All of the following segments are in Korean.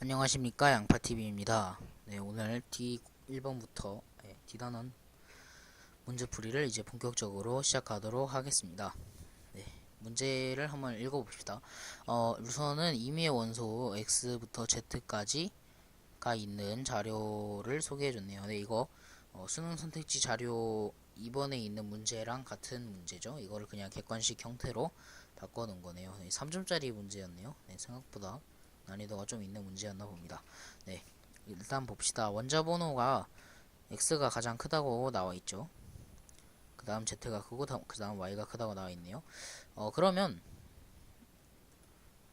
안녕하십니까, 양파TV입니다. 네, 오늘 D1번부터 D단원 문제풀이를 이제 본격적으로 시작하도록 하겠습니다. 네, 문제를 한번 읽어봅시다. 우선은 임의의 원소 X부터 Z까지가 있는 자료를 소개해줬네요. 네, 이거 수능 선택지 자료 2번에 있는 문제랑 같은 문제죠. 이거를 그냥 객관식 형태로 바꿔놓은 거네요. 네, 3점짜리 문제였네요. 네, 생각보다 난이도가 좀 있는 문제였나 봅니다. 네, 일단 봅시다. 원자 번호가 x가 가장 크다고 나와 있죠. 그 다음 z가 크고 그 다음 y가 크다고 나와 있네요. 그러면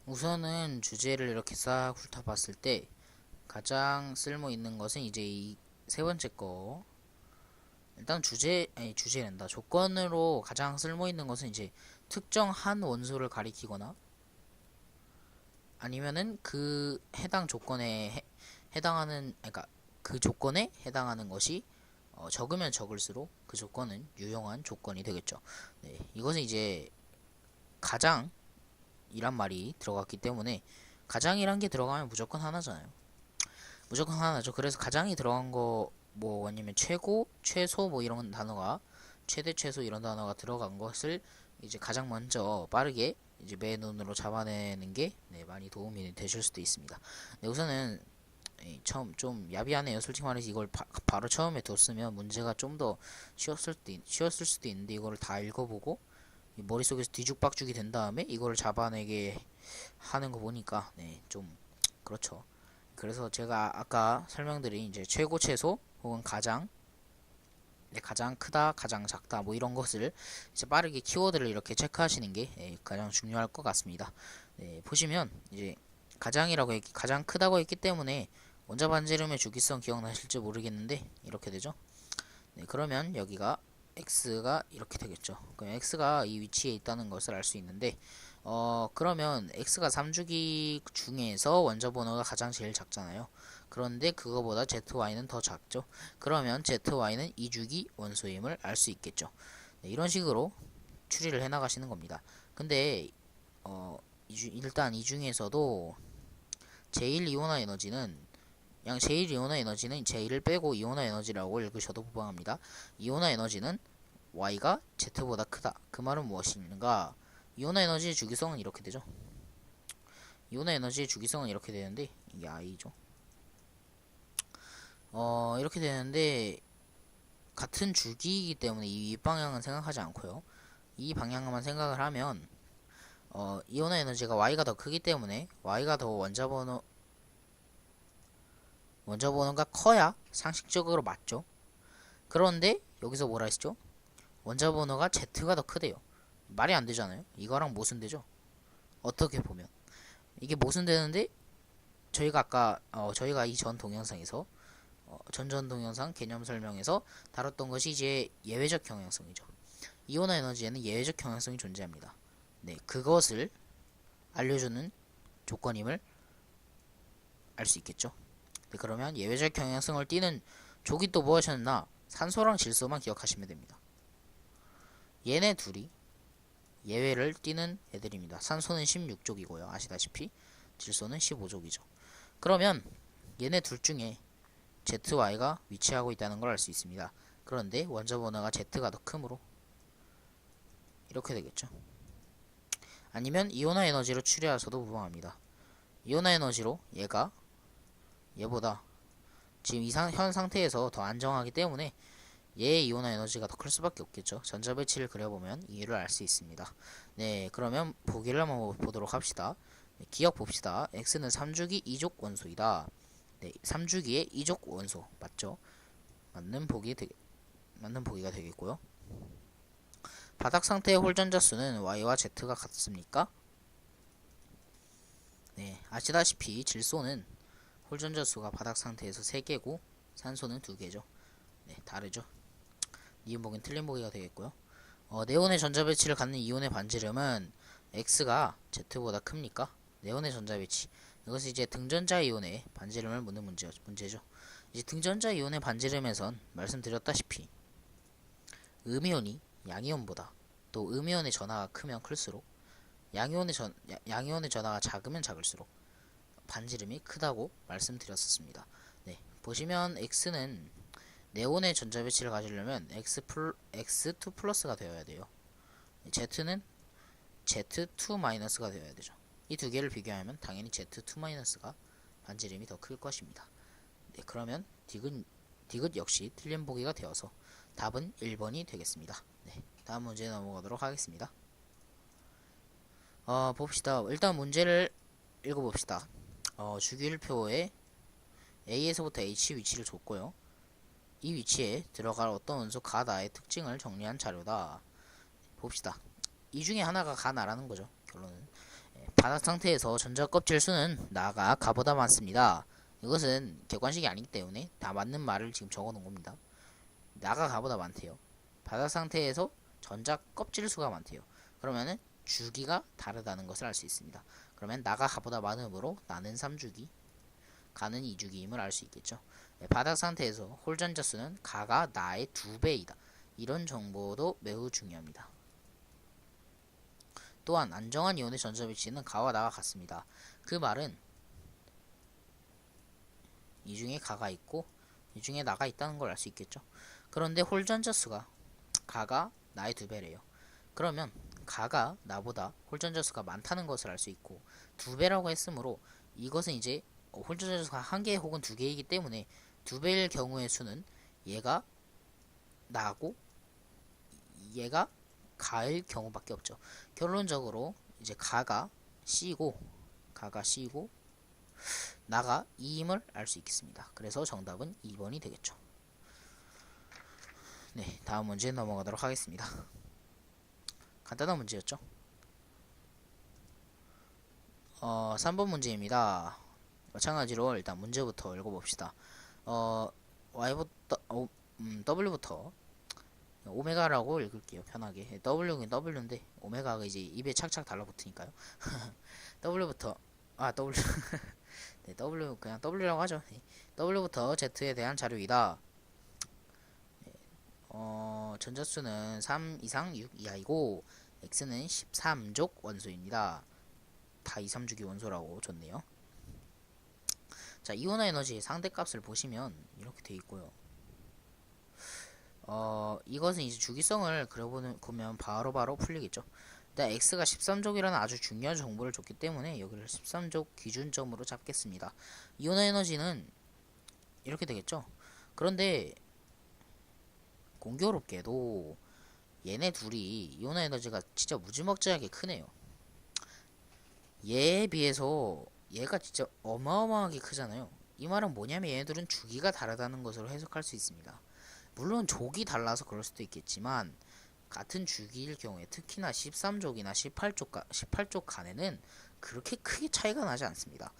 우선은 주제를 이렇게 싹 훑어봤을 때 가장 쓸모 있는 것은 이제 이 세 번째 거. 일단 주제랜다. 조건으로 가장 쓸모 있는 것은 이제 특정한 원소를 가리키거나 아니면은 그 해당 조건에 해당하는, 그러니까 그 조건에 해당하는 것이 적으면 적을수록 그 조건은 유용한 조건이 되겠죠. 네, 이것은 이제 가장이란 말이 들어갔기 때문에 가장이란 게 들어가면 무조건 하나잖아요. 무조건 하나죠. 그래서 가장이 들어간 거 뭐 아니면 최고, 최소 뭐 이런 단어가 최대, 최소 이런 단어가 들어간 것을 이제 가장 먼저 빠르게 이제 맨눈으로 잡아내는 게 많이 도움이 되실 수도 있습니다. 네, 우선은 처음 좀 야비하네요. 솔직히 말해서 이걸 바로 처음에 뒀으면 문제가 좀 더 쉬웠을 수도 있는데 이거를 다 읽어보고 머릿속에서 뒤죽박죽이 된 다음에 이거를 잡아내게 하는 거 보니까 좀 그렇죠. 그래서 제가 아까 설명드린 이제 최고, 최소 혹은 가장, 가장 크다, 가장 작다 뭐 이런 것을 이제 빠르게 키워드를 이렇게 체크하시는 게 가장 중요할 것 같습니다. 보시면 이제 가장 크다고 했기 때문에 원자 반지름의 주기성 기억나실지 모르겠는데 이렇게 되죠. 그러면 여기가 x가 이렇게 되겠죠. 그럼 x가 이 위치에 있다는 것을 알 수 있는데 그러면 x가 3주기 중에서 원자 번호가 가장 제일 작잖아요. 그런데 그거보다 zy는 더 작죠. 그러면 zy는 2주기 원소임을 알 수 있겠죠. 이런 식으로 추리를 해 나가시는 겁니다. 근데 일단 이 중에서도 제일 이온화 에너지는 제일 이온화 에너지는 제일을 빼고 이온화 에너지라고 읽으셔도 무방합니다. 이온화 에너지는 y가 z보다 크다. 그 말은 무엇인가? 이온화 에너지의 주기성은 이렇게 되죠. 이온화 에너지의 주기성은 이렇게 되는데 이게 i죠. 이렇게 되는데 같은 주기이기 때문에 이 방향은 생각하지 않고요. 이 방향만 생각을 하면 이온화 에너지가 y가 더 크기 때문에 y가 더 원자 번호가 커야 상식적으로 맞죠. 그런데 여기서 뭐라 했죠? 원자 번호가 Z가 더 크대요. 말이 안 되잖아요. 이거랑 모순되죠. 어떻게 보면 이게 모순되는데 저희가 아까 저희가 이 전 동영상에서 전전 동영상 개념 설명에서 다뤘던 것이 이제 예외적 경향성이죠. 이온화 에너지에는 예외적 경향성이 존재합니다. 네, 그것을 알려주는 조건임을 알 수 있겠죠. 네, 그러면 예외적 경향성을 띠는 족이 또 무엇이었나? 산소랑 질소만 기억하시면 됩니다. 얘네 둘이 예외를 띠는 애들입니다. 산소는 16족이고요. 아시다시피 질소는 15족이죠. 그러면 얘네 둘 중에 ZY가 위치하고 있다는 걸 알 수 있습니다. 그런데 원자 번호가 Z가 더 크므로 이렇게 되겠죠. 아니면 이온화 에너지로 추리하셔도 무방합니다. 이온화 에너지로 얘보다 지금 현 상태에서 더 안정하기 때문에 얘의 이온화 에너지가 더 클 수밖에 없겠죠. 전자 배치를 그려보면 이유를 알 수 있습니다. 네, 그러면 보기를 한번 보도록 합시다. 네, 기억 봅시다. X는 3주기 2족 원소이다. 네, 3주기의 2족 원소 맞죠? 맞는 보기가 되겠고요. 바닥 상태의 홀전자 수는 Y와 Z가 같습니까? 네, 아시다시피 질소는 홀전자 수가 바닥 상태에서 3개고 산소는 2개죠. 네, 다르죠. 니은 보기는 틀린 보기가 되겠고요. 네온의 전자 배치를 갖는 이온의 반지름은 X가 Z보다 큽니까? 네온의 전자 배치. 이것은 이제 등전자 이온의 반지름을 묻는 문제죠. 이제 등전자 이온의 반지름에선 말씀드렸다시피 음이온이 양이온보다 또 음이온의 전하가 크면 클수록 양이온의 전하가 작으면 작을수록 반지름이 크다고 말씀드렸었습니다. 네, 보시면 x는 네온의 전자 배치를 가지려면 x2 플러스가 되어야 돼요. z는 z2 마이너스가 되어야 되죠. 이 두 개를 비교하면 당연히 z2 마이너스가 반지름이 더 클 것입니다. 네, 그러면 디귿 역시 틀린 보기가 되어서 답은 1번이 되겠습니다. 네, 다음 문제 넘어가도록 하겠습니다. 봅시다. 일단 문제를 읽어봅시다. 주기율표에 A에서부터 H 위치를 줬고요. 이 위치에 들어갈 어떤 원소 가나의 특징을 정리한 자료다. 봅시다. 이 중에 하나가 가나라는 거죠. 결론은 바닥 상태에서 전자 껍질 수는 나가 가보다 많습니다. 이것은 객관식이 아니기 때문에 다 맞는 말을 지금 적어 놓은 겁니다. 나가 가보다 많대요. 바닥 상태에서 전자 껍질 수가 많대요. 그러면은 주기가 다르다는 것을 알 수 있습니다. 그러면 나가 가보다 많으므로 나는 3주기, 가는 2주기임을 알 수 있겠죠. 바닥 상태에서 홀 전자 수는 가가 나의 2배이다. 이런 정보도 매우 중요합니다. 또한 안정한 이온의 전자 위치는 가와 나가 같습니다. 그 말은 이 중에 가가 있고 이 중에 나가 있다는 걸 알 수 있겠죠. 그런데 홀 전자 수가 가가 나의 2배래요. 그러면 가가 나보다 홀 전자 수가 많다는 것을 알 수 있고 2배라고 했으므로 이것은 이제 홀 전자 수가 1개 혹은 2개이기 때문에 2배일 경우의 수는 얘가 나고 얘가 가일 경우밖에 없죠. 결론적으로 이제 가가 C고 나가 2임을 알 수 있겠습니다. 그래서 정답은 2번이 되겠죠. 네, 다음 문제 넘어가도록 하겠습니다. 간단한 문제였죠. 3번 문제입니다. 마찬가지로 일단 문제부터 읽어봅시다. W부터 오메가라고 읽을게요. 편하게. W는 W인데 오메가가 이제 입에 착착 달라붙으니까요. W부터 W 네, W 그냥 W라고 하죠. 네. W부터 Z에 대한 자료이다. 네. 전자수는 3 이상 6 이하이고 X는 13족 원소입니다. 다 2, 3주기 원소라고 줬네요. 자, 이온화 에너지의 상대값을 보시면 이렇게 돼 있고요. 이것은 이제 주기성을 그려보면 바로바로 풀리겠죠. 일단 X가 13족이라는 아주 중요한 정보를 줬기 때문에 여기를 13족 기준점으로 잡겠습니다. 이온화 에너지는 이렇게 되겠죠. 그런데 공교롭게도 얘네 둘이 이온화 에너지가 진짜 무지막지하게 크네요. 얘에 비해서 얘가 진짜 어마어마하게 크잖아요. 이 말은 뭐냐면 얘네들은 주기가 다르다는 것으로 해석할 수 있습니다. 물론 족이 달라서 그럴 수도 있겠지만 같은 주기일 경우에 특히나 13족이나 18족 간에는 그렇게 크게 차이가 나지 않습니다.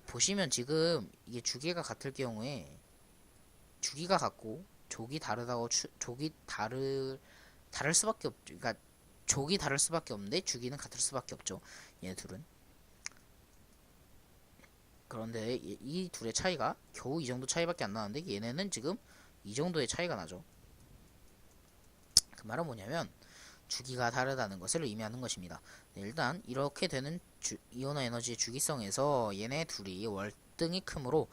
보시면 지금 이게 주기가 같을 경우에 주기가 같고 족이 다르다고 다를 수밖에 없죠. 그러니까 족이 다를 수밖에 없는데 주기는 같을 수밖에 없죠. 얘네 둘은. 그런데 이 둘의 차이가 겨우 이 정도 차이밖에 안 나는데 얘네는 지금 이 정도의 차이가 나죠. 그 말은 뭐냐면 주기가 다르다는 것을 의미하는 것입니다. 네, 일단 이렇게 되는 이온화 에너지의 주기성에서 얘네 둘이 월등히 크므로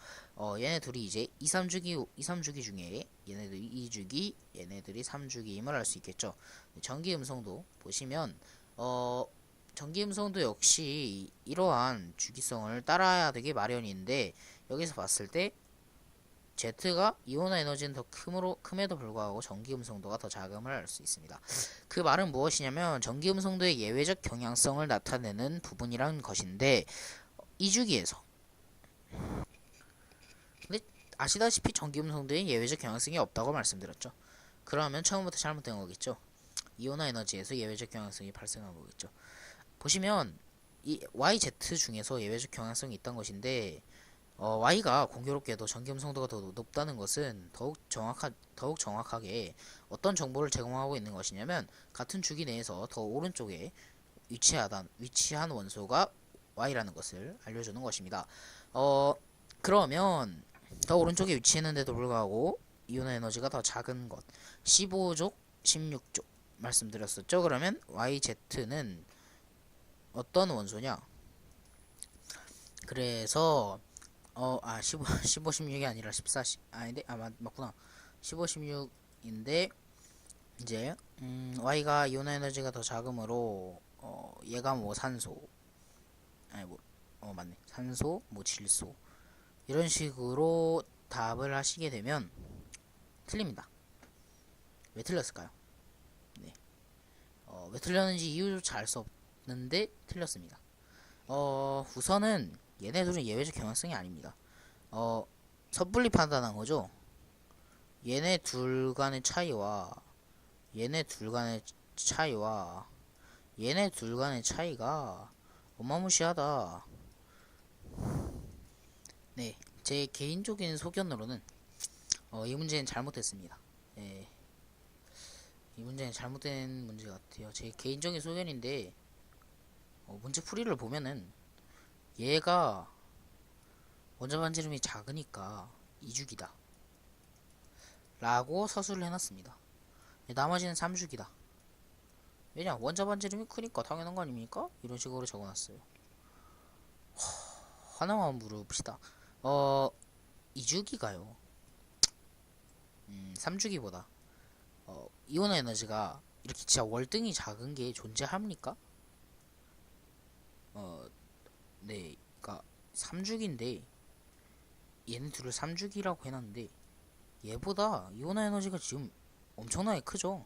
얘네 둘이 이제 2, 3주기 중에 얘네들이 2주기, 얘네들이 3주기임을 알 수 있겠죠. 네, 전기음성도 보시면 전기음성도 역시 이러한 주기성을 따라야 되기 마련인데 여기서 봤을 때 Z가 이온화 에너지는 더 큼에도 불구하고 전기음성도가 더 작음을 알 수 있습니다. 그 말은 무엇이냐면 전기음성도의 예외적 경향성을 나타내는 부분이란 것인데 2주기에서 근데 아시다시피 전기음성도에 예외적 경향성이 없다고 말씀드렸죠. 그러면 처음부터 잘못된 거겠죠. 이온화 에너지에서 예외적 경향성이 발생한 거겠죠. 보시면 이 YZ 중에서 예외적 경향성이 있던 것인데 Y가 공교롭게도 전기음성도가 더 높다는 것은 더욱 정확하게 어떤 정보를 제공하고 있는 것이냐면 같은 주기 내에서 더 오른쪽에 위치한 원소가 Y라는 것을 알려주는 것입니다. 그러면 더 오른쪽에 위치했는데도 불구하고 이온화 에너지가 더 작은 것 15족, 16족 말씀드렸었죠. 그러면 YZ는 어떤 원소냐? 그래서 15 16이 아니라 14 아닌데 맞구나. 15 16인데 이제 Y가 이온 에너지가 더 작으므로 얘가 뭐 산소 아니 뭐 맞네. 산소 뭐 질소 이런 식으로 답을 하시게 되면 틀립니다. 왜 틀렸을까요? 네. 왜 틀렸는지 이유조차 알 수 없는데 틀렸습니다. 우선은 얘네 둘은 예외적 경향성이 아닙니다. 섣불리 판단한 거죠. 얘네 둘 간의 차이와 얘네 둘 간의 차이와 얘네 둘 간의 차이가 어마무시하다. 네, 제 개인적인 소견으로는 이 문제는 잘못됐습니다. 예, 이 문제는 잘못된 문제 같아요. 제 개인적인 소견인데 문제 풀이를 보면은 얘가 원자 반지름이 작으니까 이주기다 라고 서술을 해놨습니다. 나머지는 3주기다. 왜냐 원자 반지름이 크니까 당연한 거 아닙니까? 이런 식으로 적어놨어요. 하나만 물어봅시다. 2주기가요 3주기보다 이온 에너지가 이렇게 진짜 월등히 작은 게 존재합니까? 네, 그니까 3주기인데 얘네 둘을 3주기라고 해놨는데 얘보다 이온 에너지가 지금 엄청나게 크죠.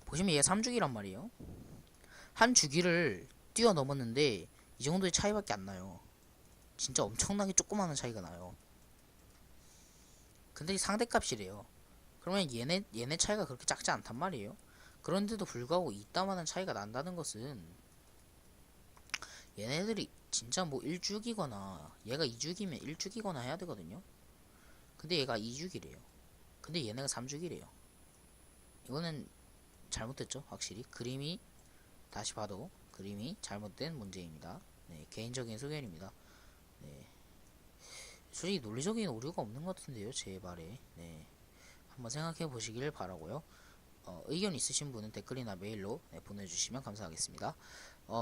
보시면 얘가 3주기란 말이에요. 한 주기를 뛰어넘었는데 이 정도의 차이밖에 안 나요. 진짜 엄청나게 조그마한 차이가 나요. 근데 상대값이래요. 그러면 얘네 차이가 그렇게 작지 않단 말이에요. 그런데도 불구하고 이따만한 차이가 난다는 것은 얘네들이 진짜 뭐 1주기거나 얘가 2주기면 1주기거나 해야 되거든요. 근데 얘가 2주기래요. 근데 얘네가 3주기래요. 이거는 잘못됐죠. 확실히 그림이 다시 봐도 그림이 잘못된 문제입니다. 네, 개인적인 소견입니다. 네, 솔직히 논리적인 오류가 없는 것 같은데요, 제 말에. 네, 한번 생각해 보시길 바라고요. 의견 있으신 분은 댓글이나 메일로 보내주시면 감사하겠습니다.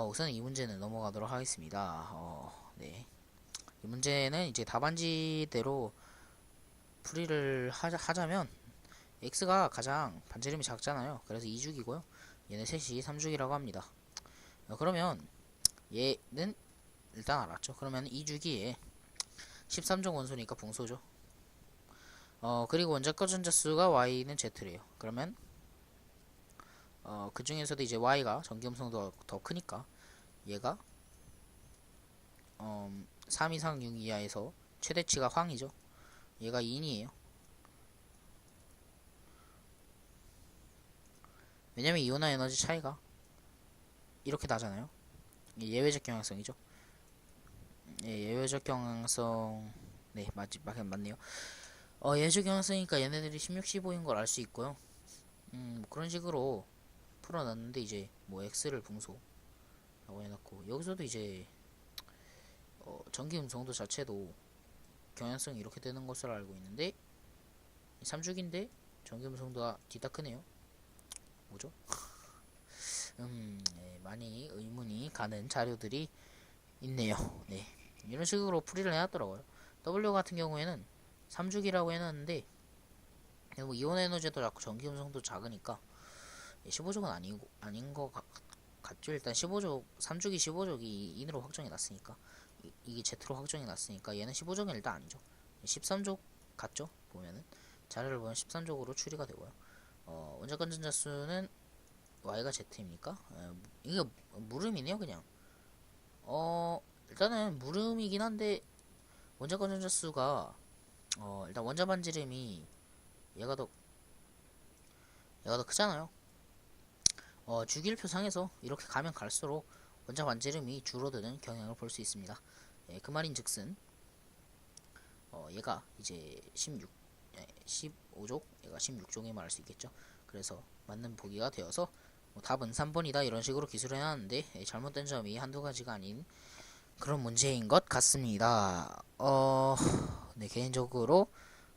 우선 이 문제는 넘어가도록 하겠습니다. 네, 이 문제는 이제 답안지대로 풀이를 하자면 x가 가장 반지름이 작잖아요. 그래서 2주기고요. 얘는 셋이 3주기라고 합니다. 그러면 얘는 일단 알았죠. 그러면 2주기에 13종 원소니까 붕소죠. 그리고 원자과 전자수가 y는 z래요. 그러면 그 중에서도 이제 y가 전기음성도 더 크니까 얘가 3 이상 6 이하에서 최대치가 황이죠. 얘가 2인이에요. 왜냐면 이온화 에너지 차이가 이렇게 나잖아요. 예외적 경향성이죠. 예외적 경향성. 네, 맞네요. 예외적 경향성이니까 얘네들이 16, 15인 걸 알 수 있고요. 뭐 그런 식으로 풀어놨는데 이제 뭐 x를 붕소라고 해놨고 여기서도 이제 전기 음성도 자체도 경향성이 이렇게 되는 것으로 알고 있는데 3주기인데 전기 음성도가 뒤다 크네요. 뭐죠? 네, 많이 의문이 가는 자료들이 있네요. 네, 이런 식으로 풀이를 해놨더라고요. W 같은 경우에는 3주기라고 해놨는데 뭐 이온 에너지도 작고 전기 음성도 작으니까 15족은 아닌 것 같죠. 일단 15족 3주기 15족이 인으로 확정이 났으니까 이게 Z로 확정이 났으니까 얘는 15족은 일단 아니죠. 13족 같죠. 보면은 자료를 보면 13족으로 추리가 되고요. 원자권 전자수는 Y가 Z입니까? 이게 물음이네요 그냥. 일단은 물음이긴 한데 원자권 전자수가 일단 원자 반지름이 얘가 더 크잖아요. 주기율표상에서 이렇게 가면 갈수록 원자 반지름이 줄어드는 경향을 볼 수 있습니다. 그 말인즉슨 얘가 이제 15족 얘가 16족에 말할 수 있겠죠. 그래서 맞는 보기가 되어서 답은 3번이다 이런 식으로 기술을 해놨는데 잘못된 점이 한두 가지가 아닌 그런 문제인 것 같습니다. 네, 개인적으로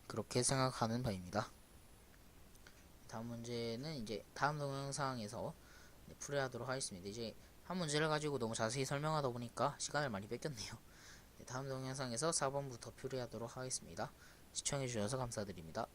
그렇게 생각하는 바입니다. 다음 문제는 이제 다음 동영상에서 풀이하도록 하겠습니다. 이제 한 문제를 가지고 너무 자세히 설명하다 보니까 시간을 많이 뺏겼네요. 네, 다음 동영상에서 4번부터 표리하도록 하겠습니다. 시청해주셔서 감사드립니다.